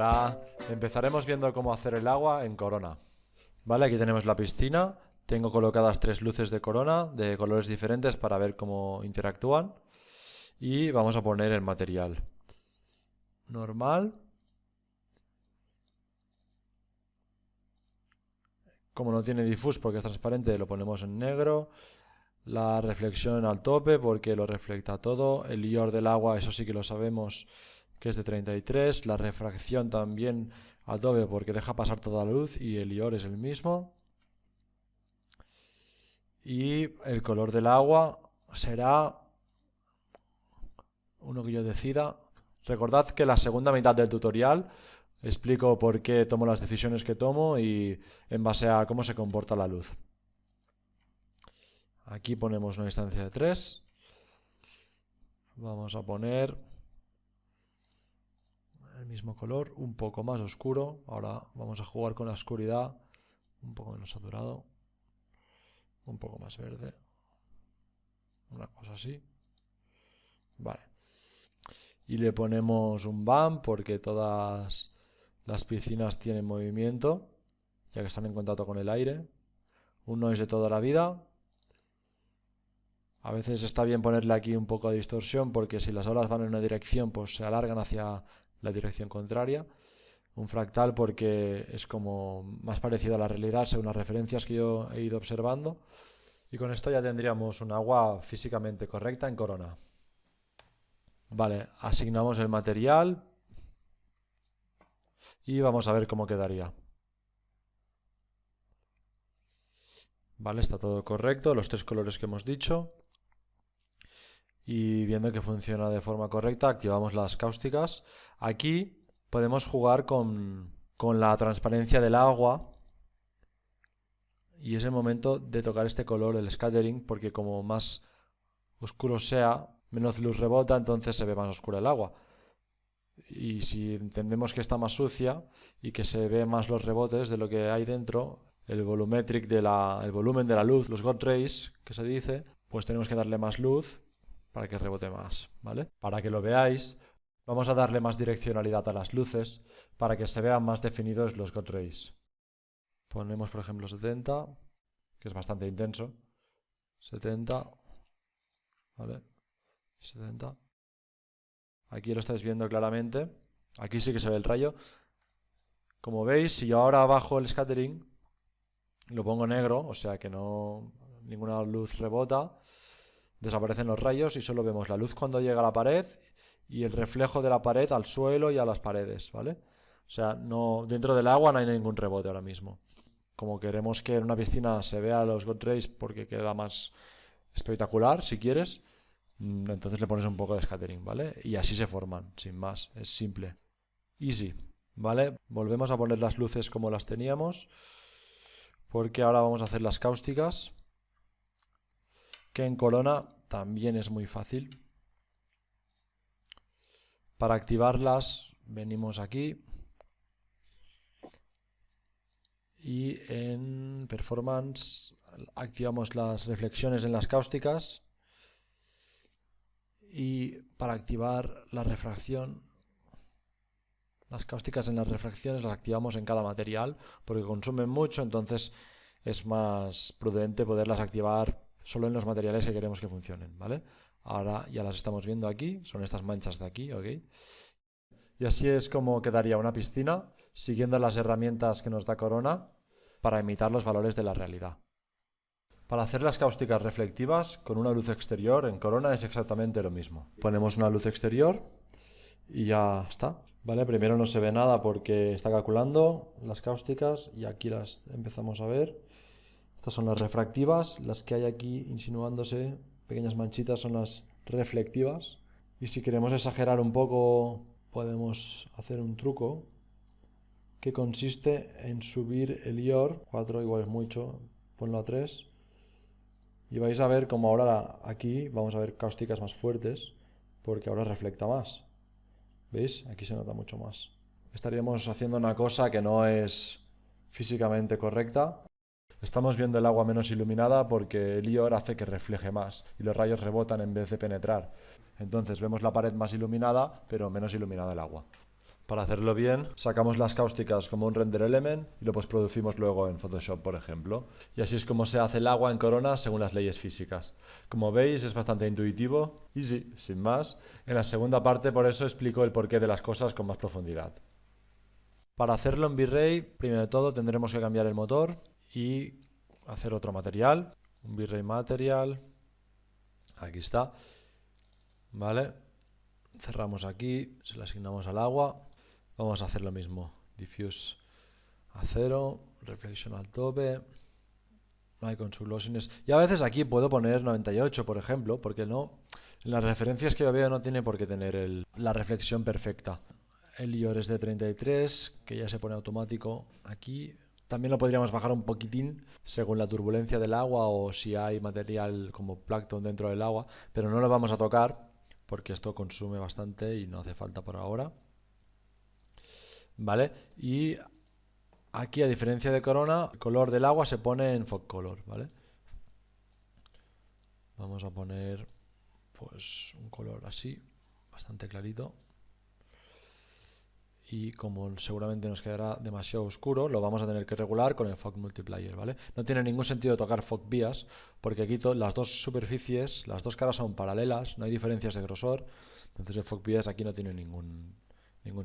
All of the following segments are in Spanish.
Hola, empezaremos viendo cómo hacer el agua en Corona. Vale, aquí tenemos la piscina. Tengo colocadas 3 luces de Corona de colores diferentes para ver cómo interactúan. Y vamos a poner el material. Normal. Como no tiene diffuse porque es transparente, lo ponemos en negro. La reflexión al tope porque lo refleja todo. El IOR del agua, eso sí que lo sabemos, que es de 33. La refracción también al tope porque deja pasar toda la luz y el IOR es el mismo. Y el color del agua será uno que yo decida. Recordad que la segunda mitad del tutorial explico por qué tomo las decisiones que tomo y en base a cómo se comporta la luz. Aquí ponemos una distancia de 3. Vamos a poner el mismo color, un poco más oscuro. Ahora vamos a jugar con la oscuridad, un poco menos saturado, un poco más verde, una cosa así. Vale. Y le ponemos un BAM porque todas las piscinas tienen movimiento, ya que están en contacto con el aire. Un noise de toda la vida. A veces está bien ponerle aquí un poco de distorsión porque si las olas van en una dirección, pues se alargan hacia la dirección contraria. Un fractal porque es como más parecido a la realidad según las referencias que yo he ido observando. Y con esto ya tendríamos un agua físicamente correcta en Corona. Vale, asignamos el material y vamos a ver cómo quedaría. Vale, está todo correcto, los 3 colores que hemos dicho. Y viendo que funciona de forma correcta, activamos las cáusticas. Aquí podemos jugar con la transparencia del agua. Y es el momento de tocar este color, el scattering, porque como más oscuro sea, menos luz rebota, entonces se ve más oscura el agua. Y si entendemos que está más sucia y que se ve más los rebotes de lo que hay dentro, el volumetric el volumen de la luz, los God rays, que se dice, pues tenemos que darle más luz para que rebote más, ¿vale? Para que lo veáis, vamos a darle más direccionalidad a las luces para que se vean más definidos los God rays. Ponemos, por ejemplo, 70, que es bastante intenso. 70, ¿vale? 70. Aquí lo estáis viendo claramente. Aquí sí que se ve el rayo. Como veis, si yo ahora bajo el scattering, lo pongo negro, o sea que no ninguna luz rebota, desaparecen los rayos y solo vemos la luz cuando llega a la pared y el reflejo de la pared al suelo y a las paredes, ¿vale? O sea, no, dentro del agua no hay ningún rebote ahora mismo. Como queremos que en una piscina se vea los God rays porque queda más espectacular, si quieres, entonces le pones un poco de scattering, ¿vale? Y así se forman, sin más, es simple. Easy, ¿vale? Volvemos a poner las luces como las teníamos, porque ahora vamos a hacer las cáusticas, que en Corona también es muy fácil. Para activarlas venimos aquí y en Performance activamos las reflexiones en las cáusticas y para activar la refracción, las cáusticas en las refracciones las activamos en cada material porque consumen mucho, entonces es más prudente poderlas activar solo en los materiales que queremos que funcionen, ¿vale? Ahora ya las estamos viendo aquí, son estas manchas de aquí, ¿ok? Y así es como quedaría una piscina, siguiendo las herramientas que nos da Corona para imitar los valores de la realidad. Para hacer las cáusticas reflectivas con una luz exterior en Corona es exactamente lo mismo. Ponemos una luz exterior y ya está. ¿Vale? Primero no se ve nada porque está calculando las cáusticas y aquí las empezamos a ver. Estas son las refractivas, las que hay aquí insinuándose, pequeñas manchitas son las reflectivas. Y si queremos exagerar un poco, podemos hacer un truco que consiste en subir el IOR, 4 igual es mucho, ponlo a 3. Y vais a ver como ahora aquí vamos a ver cáusticas más fuertes porque ahora reflecta más. ¿Veis? Aquí se nota mucho más. Estaríamos haciendo una cosa que no es físicamente correcta. Estamos viendo el agua menos iluminada porque el IOR hace que refleje más y los rayos rebotan en vez de penetrar. Entonces vemos la pared más iluminada, pero menos iluminada el agua. Para hacerlo bien, sacamos las cáusticas como un render element y lo postproducimos luego en Photoshop, por ejemplo. Y así es como se hace el agua en Corona según las leyes físicas. Como veis, es bastante intuitivo y sí, sin más. En la segunda parte, por eso explico el porqué de las cosas con más profundidad. Para hacerlo en V-Ray, primero de todo tendremos que cambiar el motor y hacer otro material. Un V-Ray material. Aquí está. Vale. Cerramos aquí, se lo asignamos al agua. Vamos a hacer lo mismo. Diffuse a 0, reflection al tope. Icon su glossiness. Y a veces aquí puedo poner 98, por ejemplo, porque no. En las referencias que yo veo no tiene por qué tener la reflexión perfecta. El IOR es de 33, que ya se pone automático aquí. También lo podríamos bajar un poquitín según la turbulencia del agua o si hay material como plancton dentro del agua, pero no lo vamos a tocar porque esto consume bastante y no hace falta por ahora. ¿Vale? Y aquí, a diferencia de Corona, el color del agua se pone en fog color, ¿vale? Vamos a poner pues un color así, bastante clarito. Y como seguramente nos quedará demasiado oscuro, lo vamos a tener que regular con el Fog Multiplier, ¿vale? No tiene ningún sentido tocar Fog Bias, porque aquí las dos superficies, las dos caras son paralelas, no hay diferencias de grosor, entonces el Fog Bias aquí no tiene ningún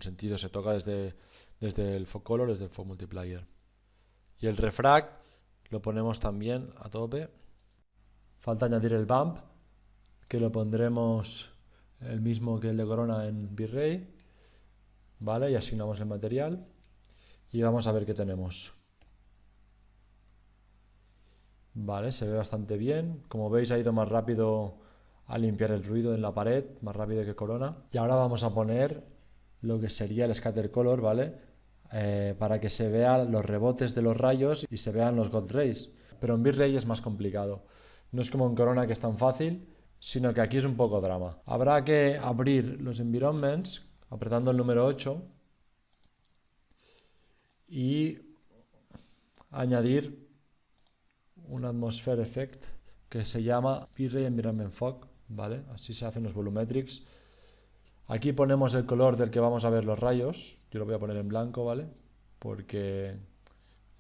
sentido, se toca desde el Fog Color, desde el Fog Multiplier. Y el Refract lo ponemos también a tope. Falta añadir el Bump, que lo pondremos el mismo que el de Corona en V-Ray. ¿Vale? Y asignamos el material y vamos a ver qué tenemos. Vale, se ve bastante bien. Como veis, ha ido más rápido a limpiar el ruido en la pared, más rápido que Corona. Y ahora vamos a poner lo que sería el scatter color, ¿vale? Para que se vean los rebotes de los rayos y se vean los God Rays. Pero en V-Ray es más complicado. No es como en Corona que es tan fácil, sino que aquí es un poco drama. Habrá que abrir los environments apretando el número 8 y añadir un atmosphere effect que se llama V-Ray Environment Fog, ¿vale? Así se hacen los volumetrics. Aquí ponemos el color del que vamos a ver los rayos. Yo lo voy a poner en blanco, ¿vale? Porque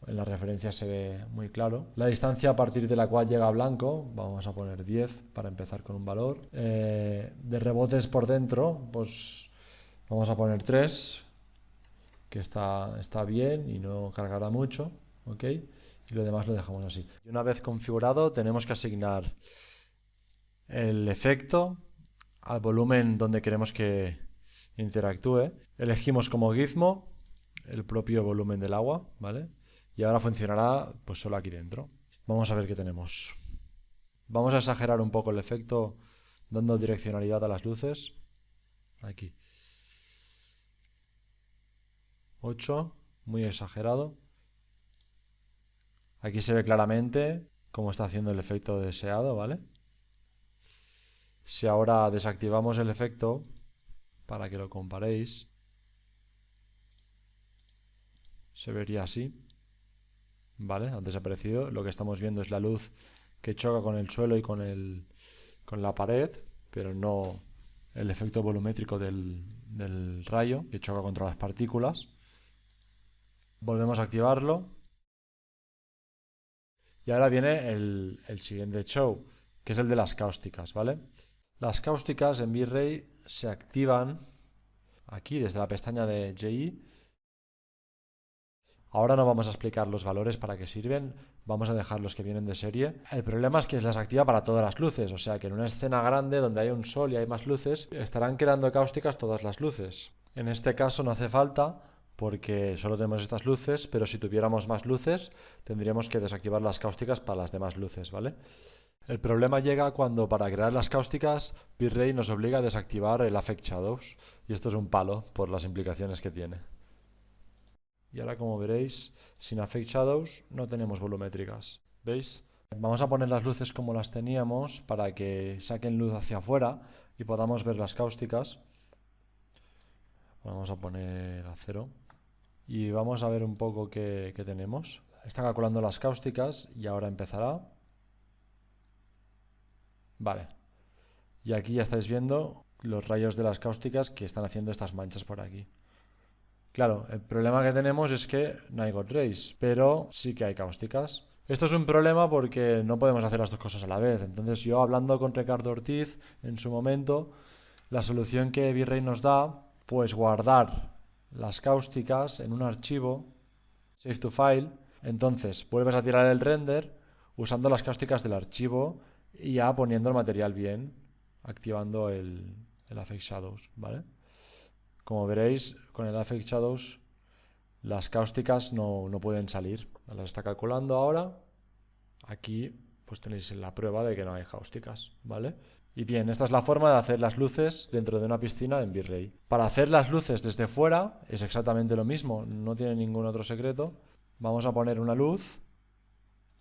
en la referencia se ve muy claro. La distancia a partir de la cual llega a blanco, vamos a poner 10 para empezar con un valor. De rebotes por dentro, pues vamos a poner 3, que está bien y no cargará mucho, ¿ok? Y lo demás lo dejamos así. Y una vez configurado, tenemos que asignar el efecto al volumen donde queremos que interactúe. Elegimos como gizmo el propio volumen del agua, ¿vale? Y ahora funcionará pues solo aquí dentro. Vamos a ver qué tenemos. Vamos a exagerar un poco el efecto dando direccionalidad a las luces. Aquí. 8, muy exagerado. Aquí se ve claramente cómo está haciendo el efecto deseado, ¿vale? Si ahora desactivamos el efecto, para que lo comparéis, se vería así, ¿vale? Ha desaparecido. Lo que estamos viendo es la luz que choca con el suelo y con la pared, pero no el efecto volumétrico del rayo que choca contra las partículas. Volvemos a activarlo. Y ahora viene el siguiente show, que es el de las cáusticas, ¿vale? Las cáusticas en V-Ray se activan aquí desde la pestaña de GI. Ahora no vamos a explicar los valores para qué sirven, vamos a dejar los que vienen de serie. El problema es que las activa para todas las luces, o sea que en una escena grande donde hay un sol y hay más luces, estarán creando cáusticas todas las luces. En este caso no hace falta porque solo tenemos estas luces, pero si tuviéramos más luces tendríamos que desactivar las cáusticas para las demás luces, ¿vale? El problema llega cuando para crear las cáusticas V-Ray nos obliga a desactivar el Affect Shadows y esto es un palo por las implicaciones que tiene. Y ahora, como veréis, sin Affect Shadows no tenemos volumétricas. ¿Veis? Vamos a poner las luces como las teníamos para que saquen luz hacia afuera y podamos ver las cáusticas. Vamos a poner a 0. Y vamos a ver un poco qué tenemos. Está calculando las cáusticas y ahora empezará. Vale. Y aquí ya estáis viendo los rayos de las cáusticas que están haciendo estas manchas por aquí. Claro, el problema que tenemos es que no hay God Rays, pero sí que hay cáusticas. Esto es un problema porque no podemos hacer las dos cosas a la vez. Entonces yo hablando con Ricardo Ortiz en su momento, la solución que Virrey nos da, pues guardar las cáusticas en un archivo, save to file, entonces vuelves a tirar el render usando las cáusticas del archivo y ya poniendo el material bien, activando el Affect Shadows, ¿vale? Como veréis, con el Affect Shadows las cáusticas no pueden salir. Las está calculando ahora. Aquí pues tenéis la prueba de que no hay cáusticas, ¿vale? Y bien, esta es la forma de hacer las luces dentro de una piscina en V-Ray. Para hacer las luces desde fuera es exactamente lo mismo, no tiene ningún otro secreto. Vamos a poner una luz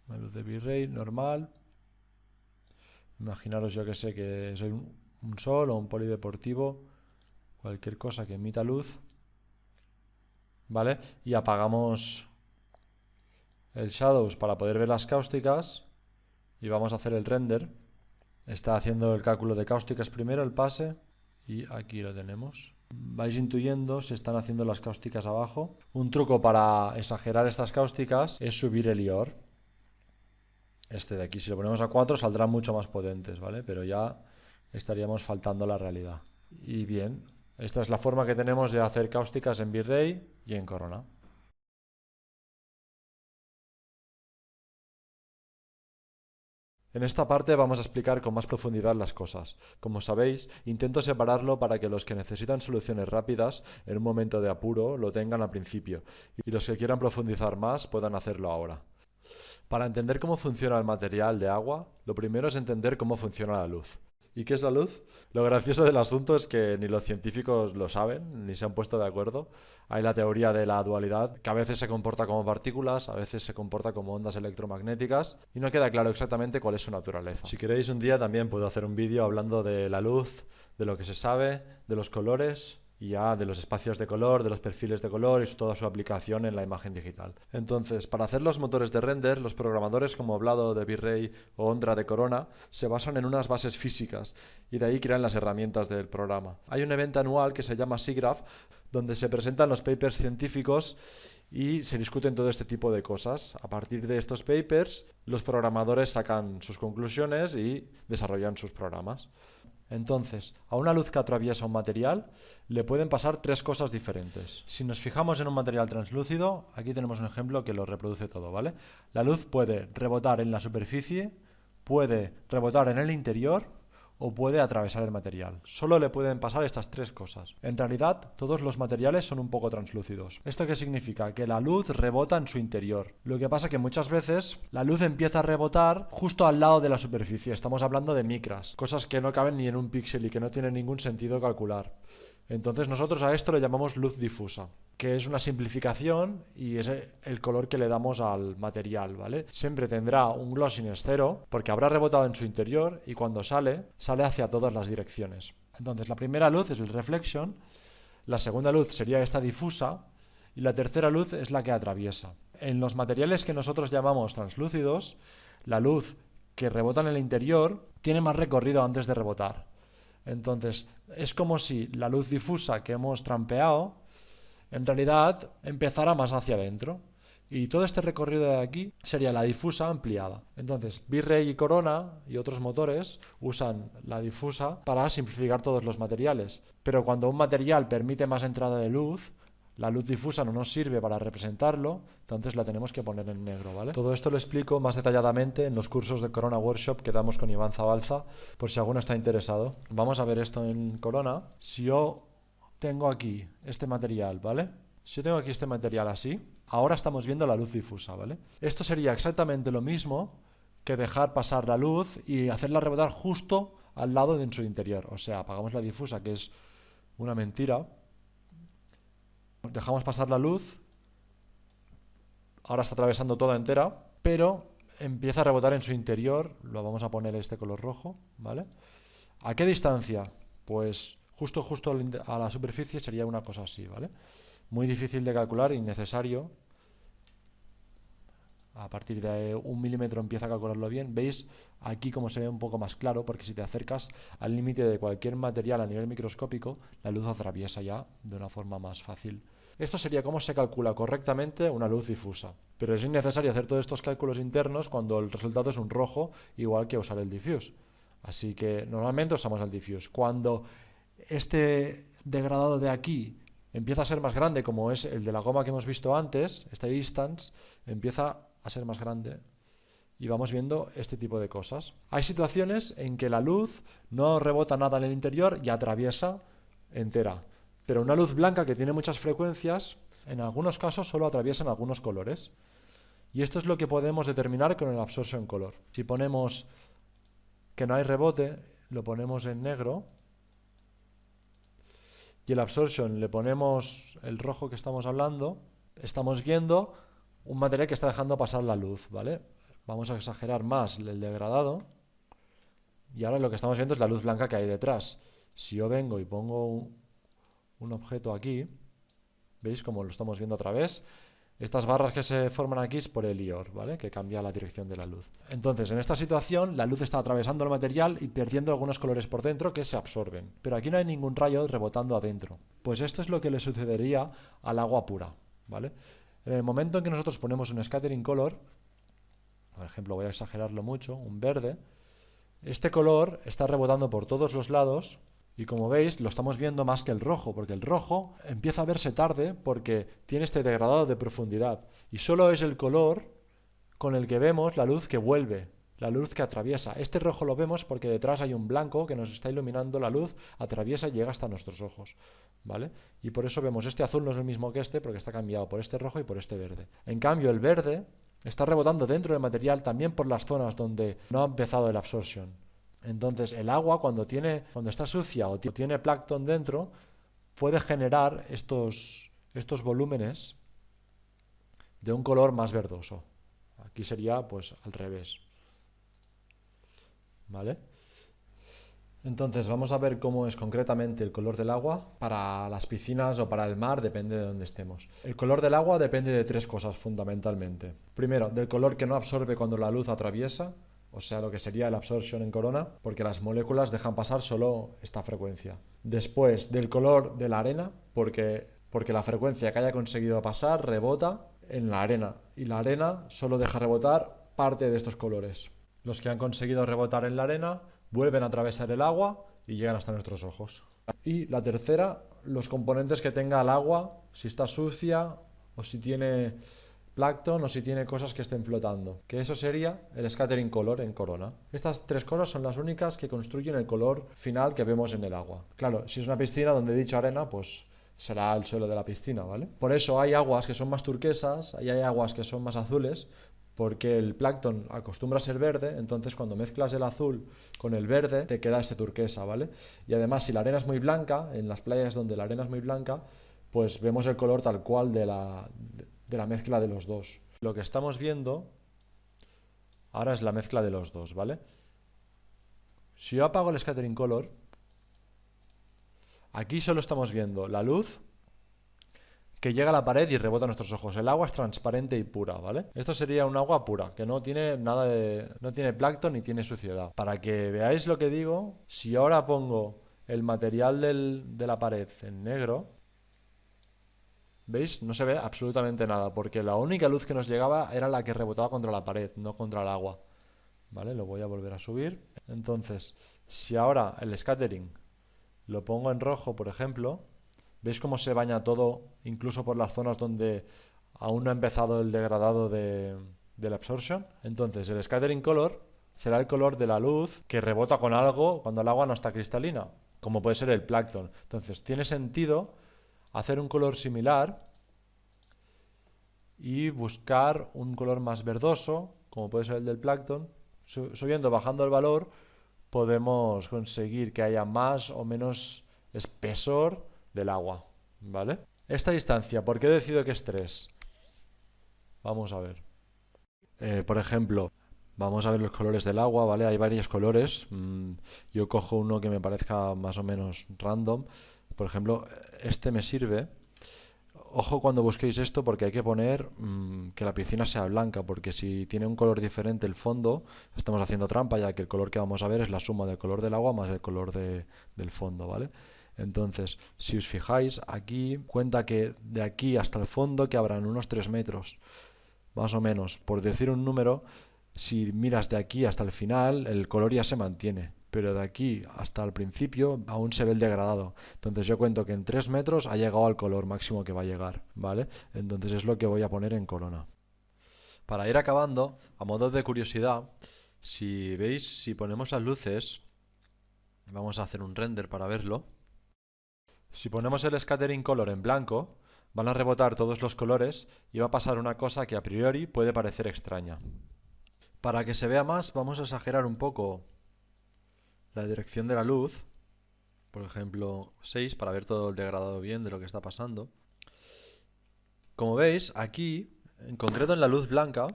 de V-Ray normal. Imaginaros, yo que sé, que soy un sol o un polideportivo, cualquier cosa que emita luz, ¿vale? Y apagamos el Shadows para poder ver las cáusticas y vamos a hacer el render. Está haciendo el cálculo de cáusticas primero, el pase, y aquí lo tenemos. Vais intuyendo, se están haciendo las cáusticas abajo. Un truco para exagerar estas cáusticas es subir el IOR. Este de aquí, si lo ponemos a 4 saldrán mucho más potentes, ¿vale? Pero ya estaríamos faltando la realidad. Y bien, esta es la forma que tenemos de hacer cáusticas en V-Ray y en Corona. En esta parte vamos a explicar con más profundidad las cosas. Como sabéis, intento separarlo para que los que necesitan soluciones rápidas en un momento de apuro lo tengan al principio y los que quieran profundizar más puedan hacerlo ahora. Para entender cómo funciona el material de agua, lo primero es entender cómo funciona la luz. ¿Y qué es la luz? Lo gracioso del asunto es que ni los científicos lo saben, ni se han puesto de acuerdo. Hay la teoría de la dualidad, que a veces se comporta como partículas, a veces se comporta como ondas electromagnéticas, y no queda claro exactamente cuál es su naturaleza. Si queréis un día también puedo hacer un vídeo hablando de la luz, de lo que se sabe, de los colores y ya de los espacios de color, de los perfiles de color y toda su aplicación en la imagen digital. Entonces, para hacer los motores de render, los programadores como Vlado de V-Ray o Ondra de Corona se basan en unas bases físicas y de ahí crean las herramientas del programa. Hay un evento anual que se llama SIGGRAPH donde se presentan los papers científicos y se discuten todo este tipo de cosas. A partir de estos papers, los programadores sacan sus conclusiones y desarrollan sus programas. Entonces, a una luz que atraviesa un material le pueden pasar tres cosas diferentes. Si nos fijamos en un material translúcido, aquí tenemos un ejemplo que lo reproduce todo, ¿vale? La luz puede rebotar en la superficie, puede rebotar en el interior o puede atravesar el material. Solo le pueden pasar estas tres cosas. En realidad, todos los materiales son un poco translúcidos. ¿Esto qué significa? Que la luz rebota en su interior. Lo que pasa que muchas veces la luz empieza a rebotar justo al lado de la superficie. Estamos hablando de micras, cosas que no caben ni en un píxel y que no tiene ningún sentido calcular. Entonces nosotros a esto le llamamos luz difusa, que es una simplificación y es el color que le damos al material, ¿vale? Siempre tendrá un glossiness 0 porque habrá rebotado en su interior y cuando sale hacia todas las direcciones. Entonces la primera luz es el reflection, la segunda luz sería esta difusa y la tercera luz es la que atraviesa. En los materiales que nosotros llamamos translúcidos, la luz que rebota en el interior tiene más recorrido antes de rebotar. Entonces, es como si la luz difusa que hemos trampeado, en realidad empezara más hacia adentro. Y todo este recorrido de aquí sería la difusa ampliada. Entonces, V-Ray y Corona y otros motores usan la difusa para simplificar todos los materiales. Pero cuando un material permite más entrada de luz, la luz difusa no nos sirve para representarlo, entonces la tenemos que poner en negro, ¿vale? Todo esto lo explico más detalladamente en los cursos de Corona Workshop que damos con Iván Zabalza, por si alguno está interesado. Vamos a ver esto en Corona. Si yo tengo aquí este material, ¿vale? Si yo tengo aquí este material así, ahora estamos viendo la luz difusa, ¿vale? Esto sería exactamente lo mismo que dejar pasar la luz y hacerla rebotar justo al lado de su interior. O sea, apagamos la difusa, que es una mentira. Dejamos pasar la luz, ahora está atravesando toda entera, pero empieza a rebotar en su interior, lo vamos a poner este color rojo, ¿vale? ¿A qué distancia? Pues justo a la superficie sería una cosa así, ¿vale? Muy difícil de calcular, innecesario. A partir de 1 milímetro empieza a calcularlo bien. ¿Veis? Aquí como se ve un poco más claro, porque si te acercas al límite de cualquier material a nivel microscópico, la luz atraviesa ya de una forma más fácil. Esto sería cómo se calcula correctamente una luz difusa. Pero es innecesario hacer todos estos cálculos internos cuando el resultado es un rojo, igual que usar el diffuse. Así que normalmente usamos el diffuse. Cuando este degradado de aquí empieza a ser más grande, como es el de la goma que hemos visto antes, este distance empieza a ser más grande y vamos viendo este tipo de cosas. Hay situaciones en que la luz no rebota nada en el interior y atraviesa entera, pero una luz blanca que tiene muchas frecuencias, en algunos casos solo atraviesan algunos colores. Y esto es lo que podemos determinar con el absorption color. Si ponemos que no hay rebote, lo ponemos en negro, y el absorption le ponemos el rojo que estamos hablando, estamos viendo un material que está dejando pasar la luz, ¿vale? Vamos a exagerar más el degradado, y ahora lo que estamos viendo es la luz blanca que hay detrás. Si yo vengo y pongo un objeto aquí, ¿veis cómo lo estamos viendo otra vez? Estas barras que se forman aquí es por el IOR, ¿vale? Que cambia la dirección de la luz. Entonces, en esta situación, la luz está atravesando el material y perdiendo algunos colores por dentro que se absorben. Pero aquí no hay ningún rayo rebotando adentro. Pues esto es lo que le sucedería al agua pura, ¿vale? En el momento en que nosotros ponemos un scattering color, por ejemplo, voy a exagerarlo mucho, un verde, este color está rebotando por todos los lados. Y como veis, lo estamos viendo más que el rojo, porque el rojo empieza a verse tarde porque tiene este degradado de profundidad. Y solo es el color con el que vemos la luz que vuelve, la luz que atraviesa. Este rojo lo vemos porque detrás hay un blanco que nos está iluminando la luz, atraviesa y llega hasta nuestros ojos, ¿vale? Y por eso vemos este azul no es el mismo que este porque está cambiado por este rojo y por este verde. En cambio, el verde está rebotando dentro del material también por las zonas donde no ha empezado el absorption. Entonces, el agua, cuando está sucia o tiene plancton dentro, puede generar estos volúmenes de un color más verdoso. Aquí sería, pues, al revés. ¿Vale? Entonces, vamos a ver cómo es concretamente el color del agua para las piscinas o para el mar, depende de dónde estemos. El color del agua depende de tres cosas fundamentalmente. Primero, del color que no absorbe cuando la luz atraviesa, o sea, lo que sería el absorption en corona, porque las moléculas dejan pasar solo esta frecuencia. Después, del color de la arena, porque la frecuencia que haya conseguido pasar rebota en la arena, y la arena solo deja rebotar parte de estos colores. Los que han conseguido rebotar en la arena vuelven a atravesar el agua y llegan hasta nuestros ojos. Y la tercera, los componentes que tenga el agua, si está sucia o si tiene plancton o si tiene cosas que estén flotando, que eso sería el scattering color en corona. Estas tres cosas son las únicas que construyen el color final que vemos en el agua. Claro, si es una piscina donde he dicho arena, pues será el suelo de la piscina, ¿vale? Por eso hay aguas que son más turquesas y hay aguas que son más azules, porque el plancton acostumbra a ser verde, entonces cuando mezclas el azul con el verde te queda ese turquesa, ¿vale? Y además, si la arena es muy blanca, en las playas donde la arena es muy blanca, pues vemos el color tal cual de la mezcla de los dos. Lo que estamos viendo ahora es la mezcla de los dos, ¿vale? Si yo apago el scattering color, aquí solo estamos viendo la luz que llega a la pared y rebota a nuestros ojos. El agua es transparente y pura, ¿vale? Esto sería un agua pura, que no tiene nada no tiene plancton ni tiene suciedad. Para que veáis lo que digo, si ahora pongo el material de la pared en negro, ¿veis? No se ve absolutamente nada, porque la única luz que nos llegaba era la que rebotaba contra la pared, no contra el agua. ¿Vale? Lo voy a volver a subir. Entonces, si ahora el scattering lo pongo en rojo, por ejemplo, ¿veis cómo se baña todo, incluso por las zonas donde aún no ha empezado el degradado del absorption? Entonces, el scattering color será el color de la luz que rebota con algo cuando el agua no está cristalina, como puede ser el plancton. Entonces, tiene sentido hacer un color similar y buscar un color más verdoso, como puede ser el del plancton. Subiendo, bajando el valor, podemos conseguir que haya más o menos espesor del agua, ¿vale? Esta distancia, ¿por qué decido que es 3? Vamos a ver. Por ejemplo, vamos a ver los colores del agua, ¿vale? Hay varios colores. Yo cojo uno que me parezca más o menos random. Por ejemplo, este me sirve. Ojo cuando busquéis esto porque hay que poner que la piscina sea blanca, porque si tiene un color diferente el fondo, estamos haciendo trampa, ya que el color que vamos a ver es la suma del color del agua más el color del fondo, ¿vale? Entonces, si os fijáis, aquí cuenta que de aquí hasta el fondo que habrán unos 3 metros, más o menos. Por decir un número, si miras de aquí hasta el final, el color ya se mantiene. Pero de aquí hasta el principio aún se ve el degradado. Entonces yo cuento que en 3 metros ha llegado al color máximo que va a llegar, ¿vale? Entonces es lo que voy a poner en corona. Para ir acabando, a modo de curiosidad, si veis, si ponemos las luces, vamos a hacer un render para verlo. Si ponemos el scattering color en blanco, van a rebotar todos los colores y va a pasar una cosa que a priori puede parecer extraña. Para que se vea más, vamos a exagerar un poco la dirección de la luz, por ejemplo 6, para ver todo el degradado bien de lo que está pasando. Como veis, aquí, en concreto en la luz blanca,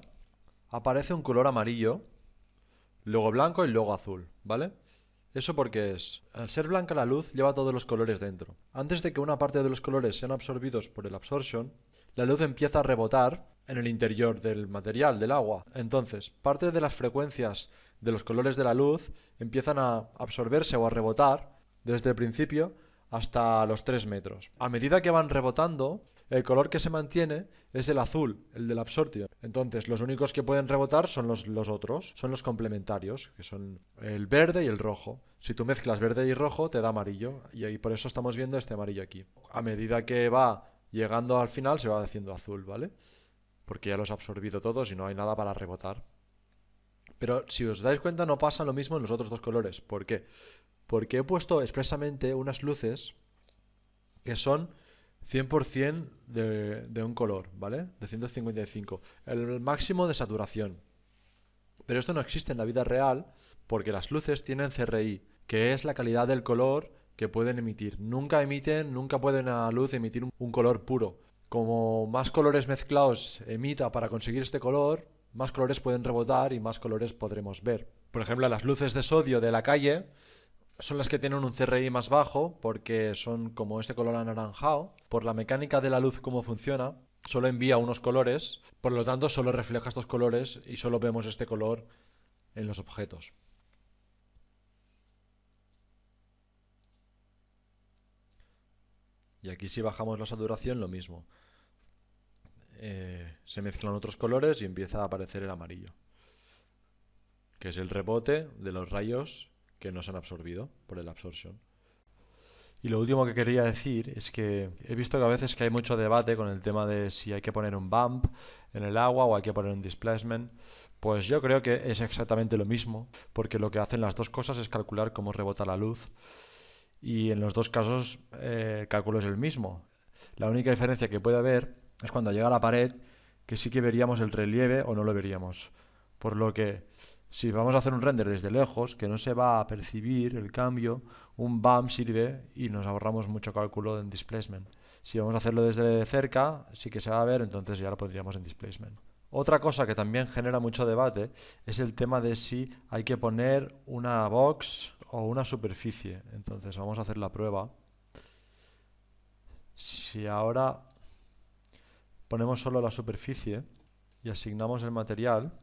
aparece un color amarillo, luego blanco y luego azul, ¿vale? ¿Eso porque es? Al ser blanca la luz lleva todos los colores dentro. Antes de que una parte de los colores sean absorbidos por el absorption, la luz empieza a rebotar en el interior del material, del agua. Entonces, parte de las frecuencias de los colores de la luz empiezan a absorberse o a rebotar desde el principio hasta los 3 metros. A medida que van rebotando, el color que se mantiene es el azul, el del absorption. Entonces, los únicos que pueden rebotar son los otros, son los complementarios, que son el verde y el rojo. Si tú mezclas verde y rojo, te da amarillo, y ahí por eso estamos viendo este amarillo aquí. A medida que va llegando al final, se va haciendo azul, ¿vale? Porque ya los ha absorbido todos y no hay nada para rebotar. Pero si os dais cuenta, no pasa lo mismo en los otros dos colores. ¿Por qué? Porque he puesto expresamente unas luces que son 100% de un color, ¿vale? De 155. El máximo de saturación. Pero esto no existe en la vida real porque las luces tienen CRI, que es la calidad del color que pueden emitir. Nunca puede una luz emitir un color puro. Como más colores mezclados emita para conseguir este color, más colores pueden rebotar y más colores podremos ver. Por ejemplo, las luces de sodio de la calle son las que tienen un CRI más bajo porque son como este color anaranjado. Por la mecánica de la luz, cómo funciona, solo envía unos colores, por lo tanto solo refleja estos colores y solo vemos este color en los objetos. Y aquí si bajamos la saturación, lo mismo. Se mezclan otros colores y empieza a aparecer el amarillo, que es el rebote de los rayos que no se han absorbido por el absorption. Y lo último que quería decir es que he visto que a veces que hay mucho debate con el tema de si hay que poner un bump en el agua o hay que poner un displacement. Pues yo creo que es exactamente lo mismo, porque lo que hacen las dos cosas es calcular cómo rebota la luz y en los dos casos el cálculo es el mismo. La única diferencia que puede haber es cuando llega a la pared, que sí que veríamos el relieve o no lo veríamos. Por lo que si vamos a hacer un render desde lejos, que no se va a percibir el cambio, un bump sirve y nos ahorramos mucho cálculo en displacement. Si vamos a hacerlo desde cerca, sí que se va a ver, entonces ya lo pondríamos en displacement. Otra cosa que también genera mucho debate es el tema de si hay que poner una box o una superficie. Entonces vamos a hacer la prueba. Si ahora ponemos solo la superficie y asignamos el material,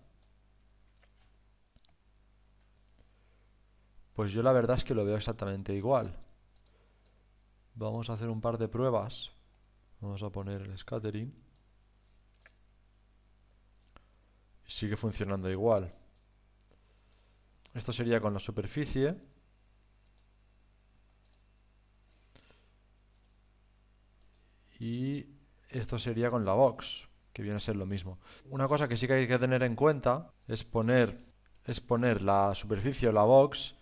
pues yo la verdad es que lo veo exactamente igual. Vamos a hacer un par de pruebas. Vamos a poner el scattering. Y sigue funcionando igual. Esto sería con la superficie. Y esto sería con la box, que viene a ser lo mismo. Una cosa que sí que hay que tener en cuenta es poner la superficie o la box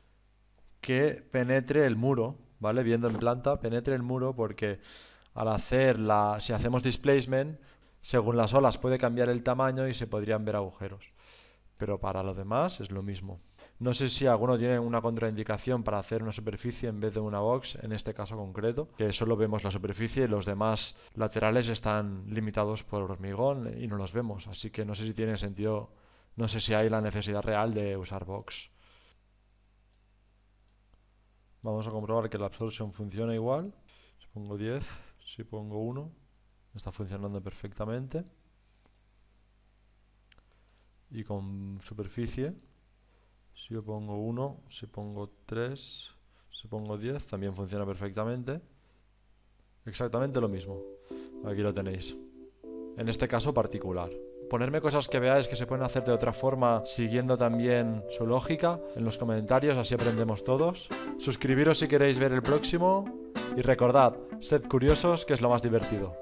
que penetre el muro, ¿vale? Viendo en planta, penetre el muro porque si hacemos displacement, según las olas puede cambiar el tamaño y se podrían ver agujeros. Pero para lo demás es lo mismo. No sé si alguno tiene una contraindicación para hacer una superficie en vez de una box, en este caso concreto, que solo vemos la superficie y los demás laterales están limitados por hormigón y no los vemos. Así que no sé si tiene sentido, no sé si hay la necesidad real de usar box. Vamos a comprobar que la absorption funciona igual. Si pongo 10, si pongo 1, está funcionando perfectamente. Y con superficie, si yo pongo 1, si pongo 3, Si pongo 10, también funciona perfectamente. Exactamente lo mismo. Aquí lo tenéis. En este caso particular. Ponerme cosas que veáis que se pueden hacer de otra forma, siguiendo también su lógica, en los comentarios, así aprendemos todos. Suscribiros si queréis ver el próximo. Y recordad, sed curiosos, que es lo más divertido.